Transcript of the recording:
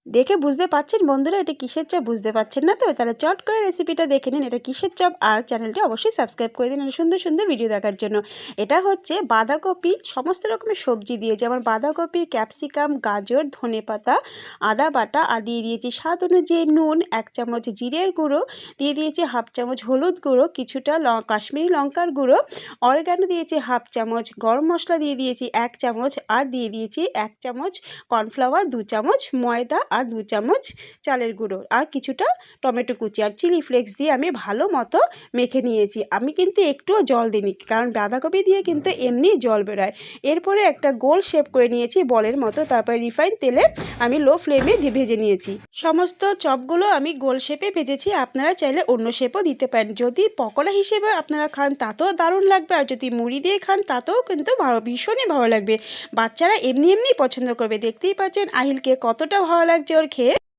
দেখে বুঝতে পারছেন বন্ধুরা এটা কিসের চপ? বুঝতে পারছেন না তো? তাহলে চট করে রেসিপিটা দেখে নিন এটা কিসের চপ, আর চ্যানেলটা অবশ্যই সাবস্ক্রাইব করে দিন সুন্দর সুন্দর ভিডিও দেখার জন্য। এটা হচ্ছে বাঁধাকপি সমস্ত রকমের সবজি দিয়ে, যেমন বাঁধাকপি, ক্যাপসিকাম, গাজর, ধনেপাতা, আদা বাটা, আর দিয়ে দিয়েছি স্বাদ অনুযায়ী নুন, 1 চামচ জিরের গুঁড়ো, দিয়ে দিয়েছি 1/2 চামচ হলুদ গুঁড়ো, কিছুটা কাশ্মীরি লঙ্কার গুঁড়ো, অরিগ্যানো দিয়েছি 1/2 চামচ, গরম মশলা দিয়ে দিয়েছি 1 চামচ, আর দিয়ে দিয়েছি 1 চামচ কর্নফ্লাওয়ার, 2 চামচ ময়দা, আর 2 চামচ চালের গুঁড়ো, আর কিছুটা টমেটো কুচি আর চিলি ফ্লেক্স দিয়ে আমি ভালো মতো মেখে নিয়েছি। আমি কিন্তু একটুও জল দিইনি, কারণ বাঁধাকপি দিয়ে কিন্তু এমনি জল বেরোয়। এরপরে একটা গোল শেপ করে নিয়েছি বলের মতো, তারপরে রিফাইন তেলে আমি লো ফ্লেমে ভেজে নিয়েছি। সমস্ত চপগুলো আমি গোল শেপে ভেজেছি, আপনারা চাইলে অন্য শেপও দিতে পারেন। যদি পকোড়া হিসেবে আপনারা খান তাতেও দারুণ লাগবে, আর যদি মুড়ি দিয়ে খান তাতেও কিন্তু ভীষণই ভালো লাগবে। বাচ্চারা এমনি এমনি পছন্দ করবে। দেখতেই পাচ্ছেন আহিলকে কতটা ভালো লাগছে ওর খেয়ে।